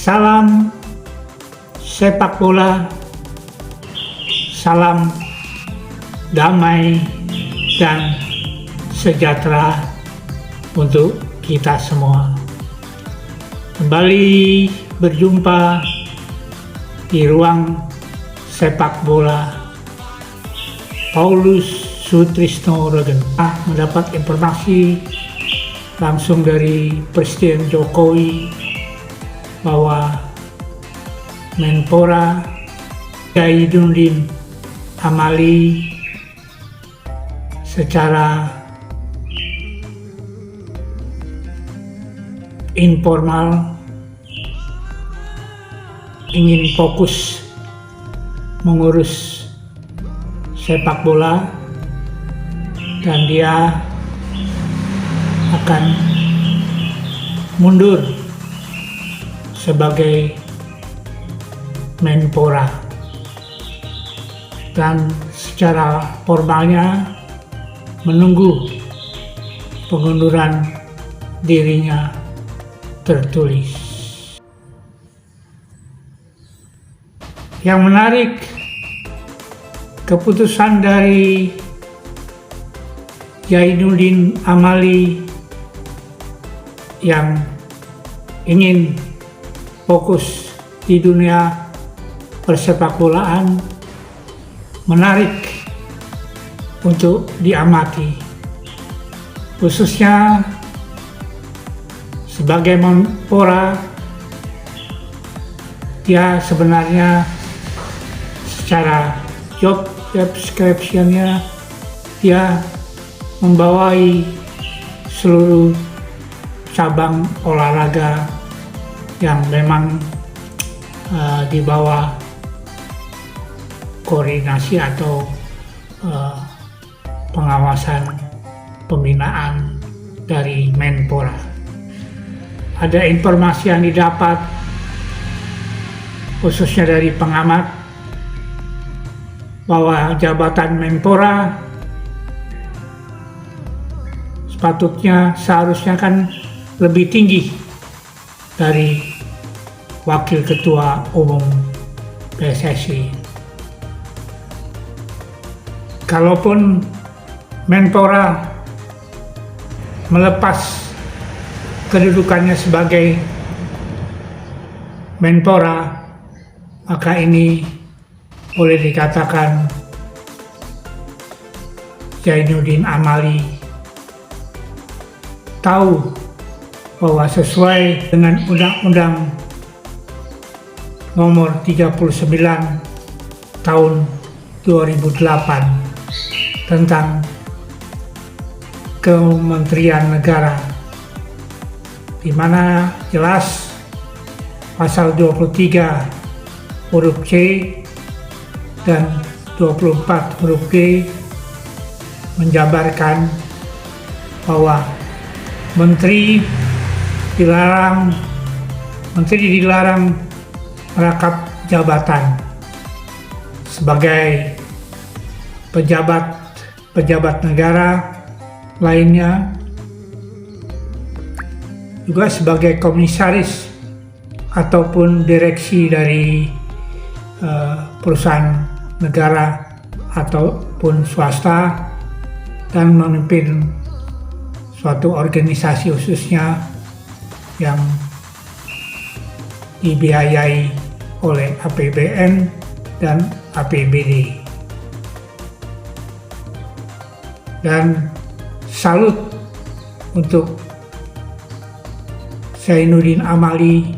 Salam sepak bola, salam damai dan sejahtera untuk kita semua. Kembali berjumpa di ruang sepak bola Paulus Sutrisno Regen. Mendapat informasi langsung dari Presiden Jokowi bahwa Menpora Zainuddin Amali secara informal ingin fokus mengurus sepak bola dan dia akan mundur sebagai Menpora dan secara formalnya menunggu pengunduran dirinya tertulis. Yang menarik, keputusan dari Zainuddin Amali yang ingin fokus di dunia persepakbolaan menarik untuk diamati, khususnya sebagai Menpora. Dia sebenarnya secara job description-nya dia membawai seluruh cabang olahraga yang memang di bawah koordinasi atau pengawasan pembinaan dari Menpora. Ada informasi yang didapat khususnya dari pengamat bahwa jabatan Menpora seharusnya kan lebih tinggi dari Wakil Ketua Umum PSSI. Kalaupun Menpora melepas kedudukannya sebagai Menpora, maka ini boleh dikatakan Zainuddin Amali tahu bahwa sesuai dengan Undang-Undang Nomor 39 Tahun 2008 tentang Kementerian Negara, di mana jelas pasal 23 huruf C dan 24 huruf G menjabarkan bahwa Menteri dilarang merangkap jabatan sebagai pejabat negara lainnya, juga sebagai komisaris ataupun direksi dari perusahaan negara ataupun swasta, dan memimpin suatu organisasi khususnya yang dibiayai oleh APBN dan APBD. Dan salut untuk Zainuddin Amali,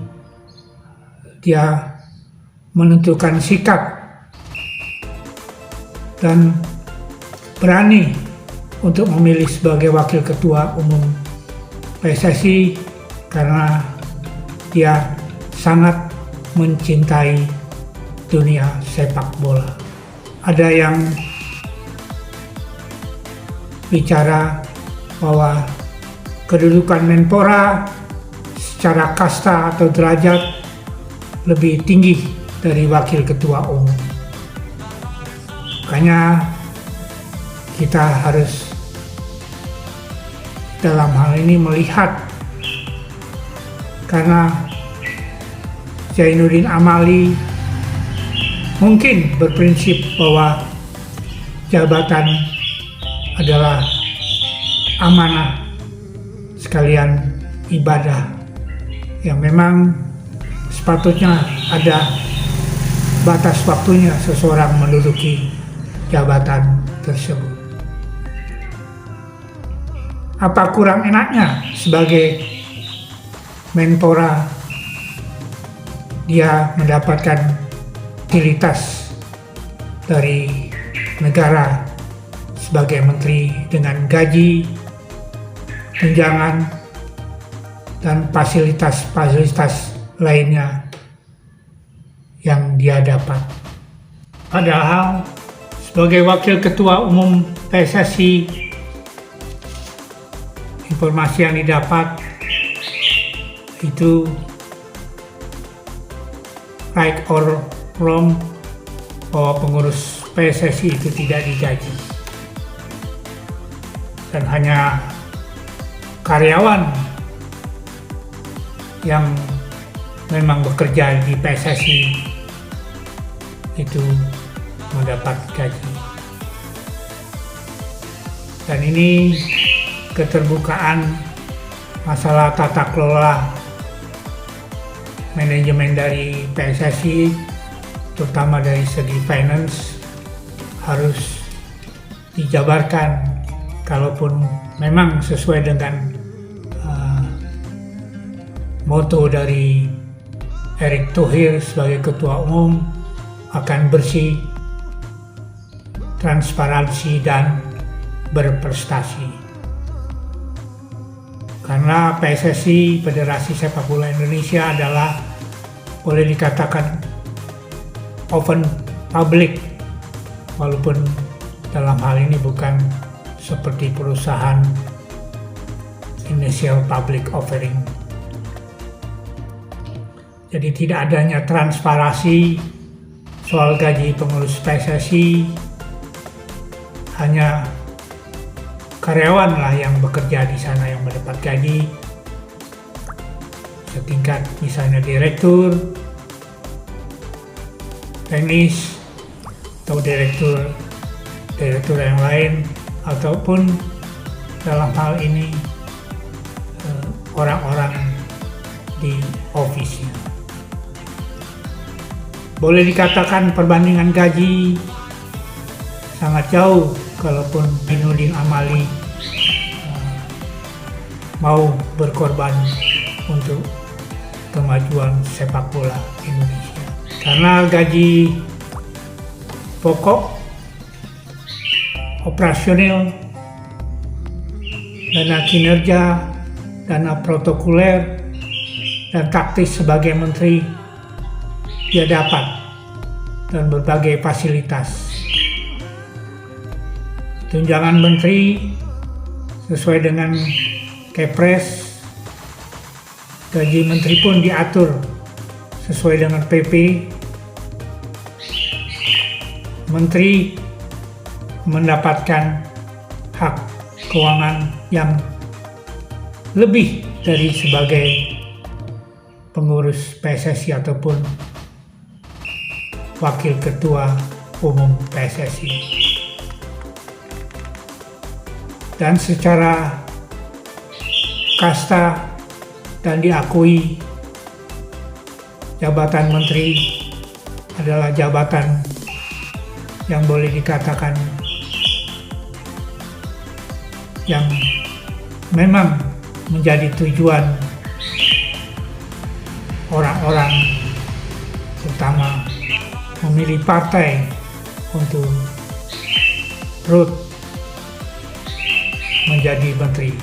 dia menentukan sikap dan berani untuk memilih sebagai Wakil Ketua Umum PSSI karena dia sangat mencintai dunia sepak bola. Ada yang bicara bahwa kedudukan Menpora secara kasta atau derajat lebih tinggi dari Wakil Ketua Umum. Makanya kita harus dalam hal ini melihat, karena Zainuddin Amali mungkin berprinsip bahwa jabatan adalah amanah sekalian ibadah yang memang sepatutnya ada batas waktunya seseorang menduduki jabatan tersebut. Apa kurang enaknya sebagai Menpora dia mendapatkan fasilitas dari negara sebagai menteri dengan gaji, tunjangan, dan fasilitas-fasilitas lainnya yang dia dapat. Padahal sebagai wakil ketua umum PSSI, informasi yang didapat itu right or wrong bahwa pengurus PSSI itu tidak digaji dan hanya karyawan yang memang bekerja di PSSI itu mendapat gaji. Dan ini keterbukaan masalah tata kelola manajemen dari PSSI, terutama dari segi finance, harus dijabarkan. Kalaupun memang sesuai dengan moto dari Erick Thohir sebagai ketua umum, akan bersih, transparansi, dan berprestasi. Karena PSSI, Federasi Sepak Bola Indonesia, adalah boleh dikatakan open public, walaupun dalam hal ini bukan seperti perusahaan initial public offering. Jadi tidak adanya transparansi soal gaji pengurus PSSI, hanya karyawan lah yang bekerja di sana yang mendapat gaji setingkat misalnya direktur teknis atau direktur yang lain, ataupun dalam hal ini orang-orang di office-nya. Boleh dikatakan perbandingan gaji sangat jauh kalaupun Zainuddin Amali mau berkorban untuk kemajuan sepak bola Indonesia. Karena gaji pokok, operasional, dana kinerja, dana protokoler, dan taktis sebagai menteri dia dapat, dan berbagai fasilitas. Tunjangan menteri sesuai dengan Kepres, gaji menteri pun diatur sesuai dengan PP. Menteri mendapatkan hak keuangan yang lebih dari sebagai pengurus PSSI ataupun wakil ketua umum PSSI. Dan secara kasta dan diakui, jabatan menteri adalah jabatan yang boleh dikatakan yang memang menjadi tujuan orang-orang, terutama memilih partai untuk root menjadi menteri.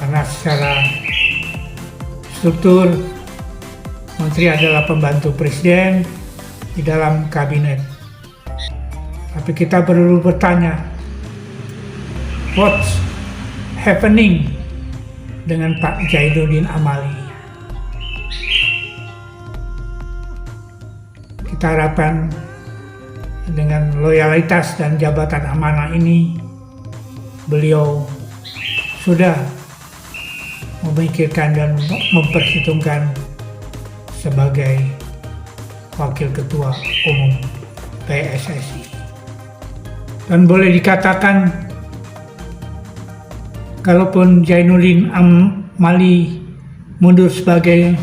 Karena secara struktur menteri adalah pembantu presiden di dalam kabinet. Tapi kita perlu bertanya, what's happening dengan Pak Zainuddin Amali? Kita harapkan dengan loyalitas dan jabatan amanah ini, beliau sudah memikirkan dan memperhitungkan sebagai Wakil Ketua Umum PSSI. Dan boleh dikatakan, kalaupun Zainuddin Amali mundur sebagai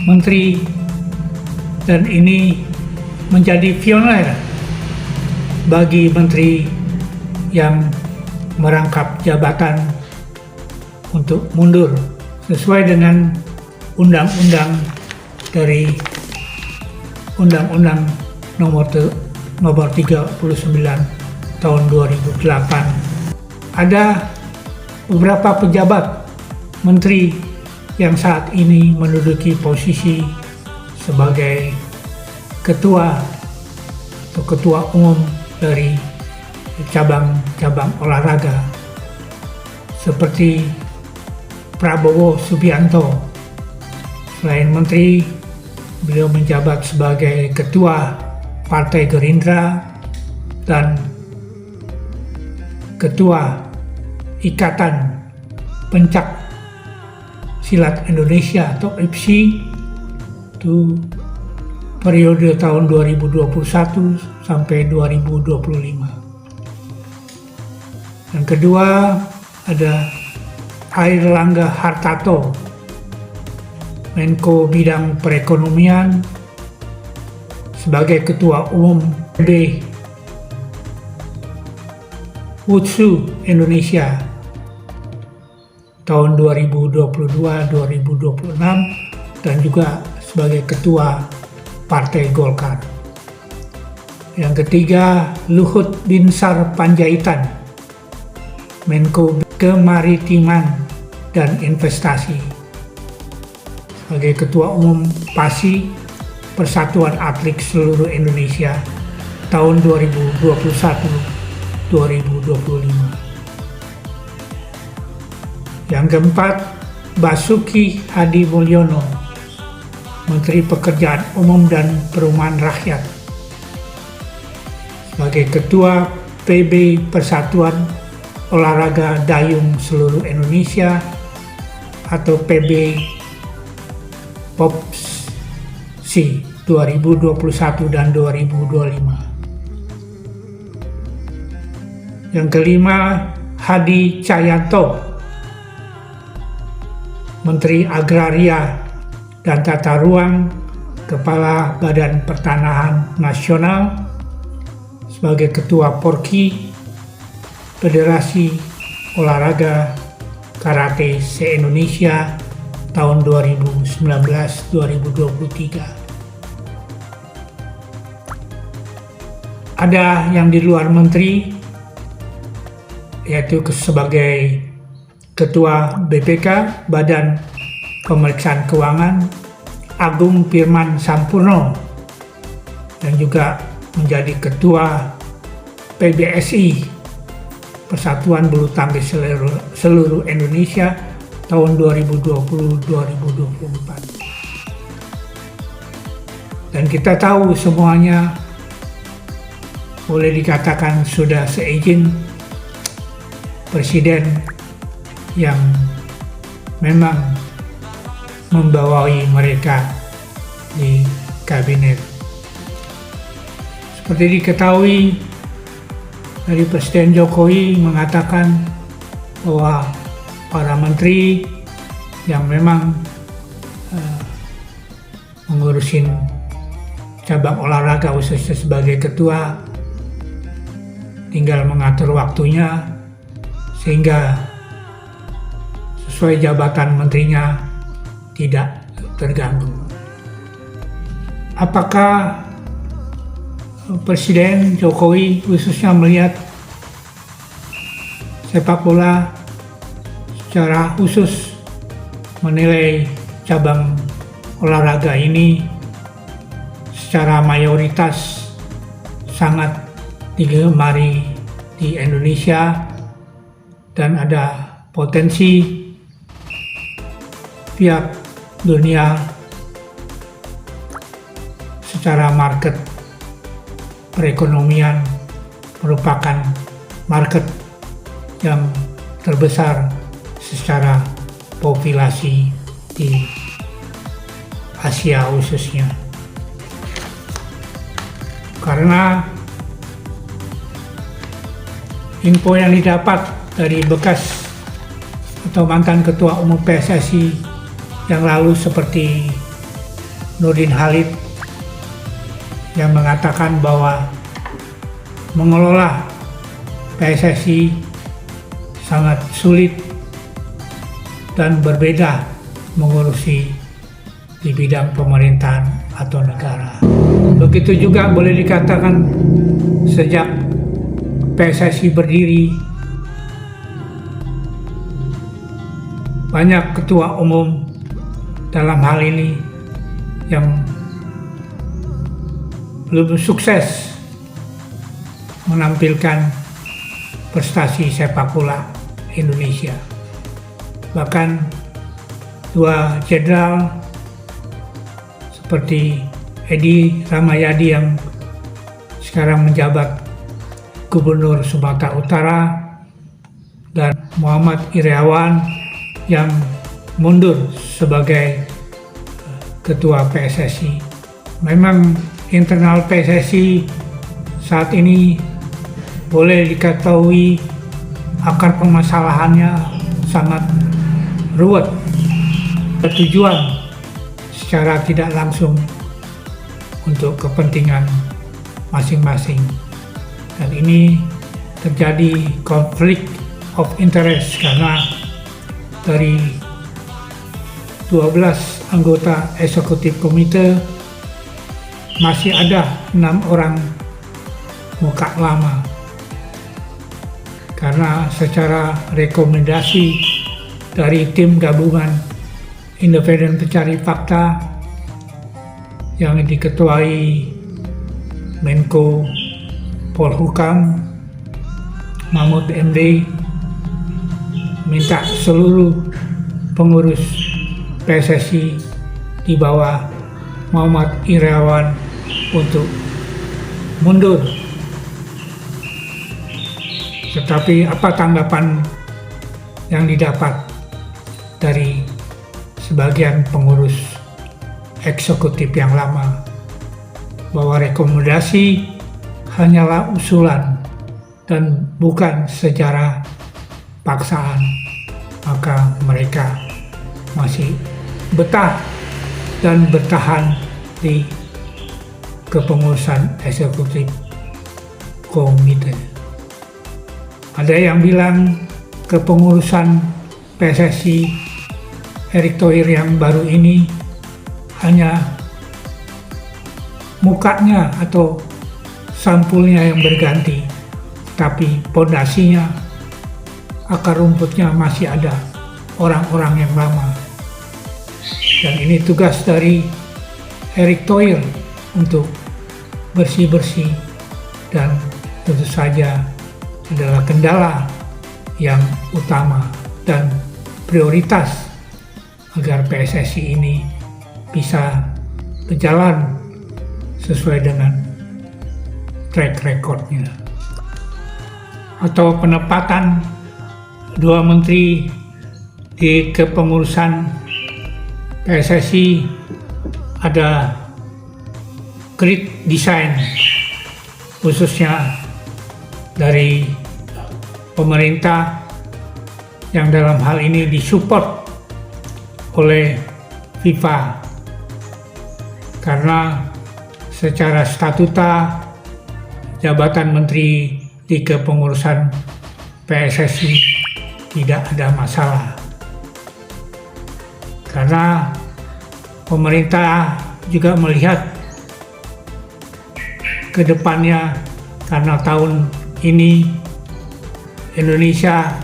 menteri, dan ini menjadi pioner bagi menteri yang merangkap jabatan untuk mundur sesuai dengan undang-undang dari Undang-Undang nomor 39 tahun 2008. Ada beberapa pejabat menteri yang saat ini menduduki posisi sebagai ketua atau ketua umum dari cabang-cabang olahraga, seperti Prabowo Subianto. Selain menteri, beliau menjabat sebagai ketua Partai Gerindra dan ketua Ikatan Pencak Silat Indonesia atau IPSI itu periode tahun 2021 sampai 2025. Yang kedua ada Airlangga Hartarto, Menko Bidang Perekonomian, sebagai Ketua Umum PB Wushu Indonesia tahun 2022-2026, dan juga sebagai Ketua Partai Golkar. Yang ketiga, Luhut Binsar Panjaitan, Menko Kemaritiman dan Investasi, sebagai Ketua Umum PASI, Persatuan Atlet Seluruh Indonesia tahun 2021-2025. Yang keempat, Basuki Hadi Mulyono, Menteri Pekerjaan Umum dan Perumahan Rakyat, sebagai Ketua PB Persatuan Olahraga Dayung Seluruh Indonesia atau PB POPSI 2021 dan 2025. Yang kelima, Hadi Cahyanto, Menteri Agraria dan Tata Ruang, Kepala Badan Pertanahan Nasional, sebagai Ketua Porki, Federasi Olahraga Karate se-Indonesia tahun 2019-2023. Ada yang di luar menteri, yaitu sebagai Ketua BPK, Badan Pemeriksaan Keuangan, Agung Firman Sampurno, dan juga menjadi Ketua PBSI, Persatuan Bulu Tangkis Seluruh Indonesia tahun 2020-2024. Dan kita tahu semuanya, boleh dikatakan sudah seizin Presiden yang memang membawahi mereka di kabinet. Seperti diketahui, dari Presiden Jokowi mengatakan bahwa para menteri yang memang mengurusin cabang olahraga khususnya sebagai ketua tinggal mengatur waktunya sehingga sesuai jabatan menterinya tidak terganggu. Apakah Presiden Jokowi khususnya melihat sepak bola secara khusus, menilai cabang olahraga ini secara mayoritas sangat digemari di Indonesia dan ada potensi pihak dunia secara market perekonomian merupakan market yang terbesar secara populasi di Asia khususnya. Karena info yang didapat dari bekas atau mantan ketua umum PSSI yang lalu seperti Nurdin Halid yang mengatakan bahwa mengelola PSSI sangat sulit dan berbeda mengurusi di bidang pemerintahan atau negara. Begitu juga boleh dikatakan sejak PSSI berdiri, banyak ketua umum dalam hal ini yang belum sukses menampilkan prestasi sepak bola Indonesia. Bahkan dua jenderal seperti Edi Rahmayadi yang sekarang menjabat Gubernur Sumatera Utara dan Muhammad Iryawan yang mundur sebagai ketua PSSI. Memang internal PSSI saat ini boleh diketahui akar permasalahannya sangat ruwet, bertujuan secara tidak langsung untuk kepentingan masing-masing, dan ini terjadi konflik of interest karena dari 12 anggota eksekutif komite masih ada 6 orang muka lama, karena secara rekomendasi dari tim gabungan independen pencari fakta yang diketuai Menko Polhukam Mahfud MD minta seluruh pengurus PSSI di bawah Muhammad Iryawan untuk mundur. Tetapi apa tanggapan yang didapat dari sebagian pengurus eksekutif yang lama, bahwa rekomendasi hanyalah usulan dan bukan secara paksaan, maka mereka masih betah dan bertahan di kepengurusan eksekutif komite. Ada yang bilang kepengurusan PSSI Erick Thohir yang baru ini hanya mukanya atau sampulnya yang berganti, tapi pondasinya, akar rumputnya masih ada orang-orang yang lama. Dan ini tugas dari Erick Thohir untuk bersih-bersih, dan tentu saja adalah kendala yang utama dan prioritas agar PSSI ini bisa berjalan sesuai dengan track recordnya. Atau penempatan dua menteri di kepengurusan PSSI ada great design, khususnya dari pemerintah yang dalam hal ini disupport oleh FIFA, karena secara statuta jabatan menteri di kepengurusan PSSI tidak ada masalah, karena pemerintah juga melihat ke depannya, karena tahun ini Indonesia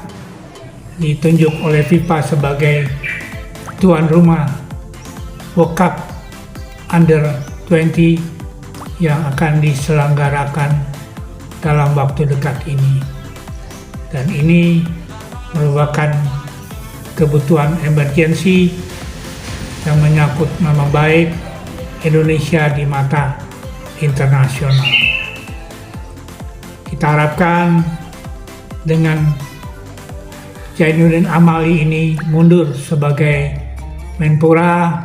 ditunjuk oleh FIFA sebagai tuan rumah World Cup Under 20 yang akan diselenggarakan dalam waktu dekat ini. Dan ini merupakan kebutuhan emergensi yang menyangkut nama baik Indonesia di mata internasional. Kita harapkan dengan Zainuddin Amali ini mundur sebagai Menpora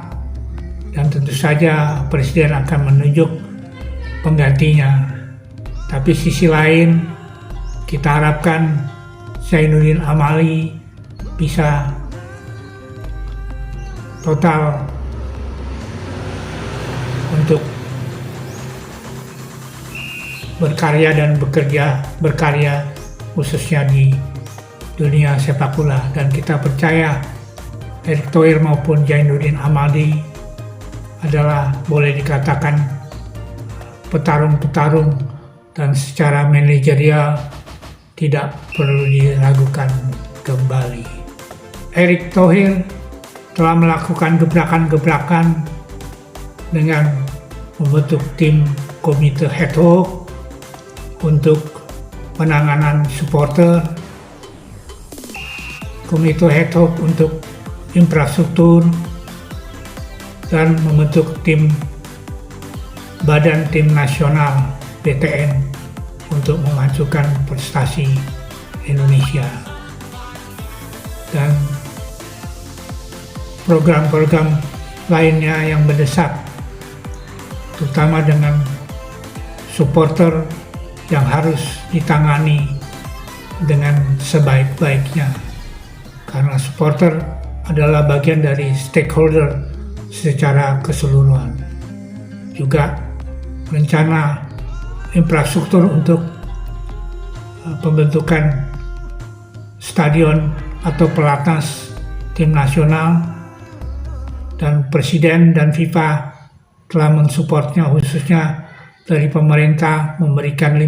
dan tentu saja Presiden akan menunjuk penggantinya. Tapi sisi lain, kita harapkan Zainuddin Amali bisa total untuk berkarya dan berkarya khususnya di dunia sepak bola, dan kita percaya Erick Thohir maupun Zainuddin Amali adalah boleh dikatakan petarung-petarung dan secara manajerial tidak perlu diragukan kembali. Erick Thohir telah melakukan gebrakan-gebrakan dengan membentuk tim komite ad hoc untuk penanganan supporter, komite ad hoc untuk infrastruktur, dan membentuk badan tim nasional BTN untuk memajukan prestasi Indonesia. Dan program-program lainnya yang mendesak, terutama dengan supporter yang harus ditangani dengan sebaik-baiknya, karena supporter adalah bagian dari stakeholder secara keseluruhan. Juga rencana infrastruktur untuk pembentukan stadion atau pelatnas tim nasional, dan Presiden dan FIFA telah mensupportnya, khususnya dari pemerintah memberikan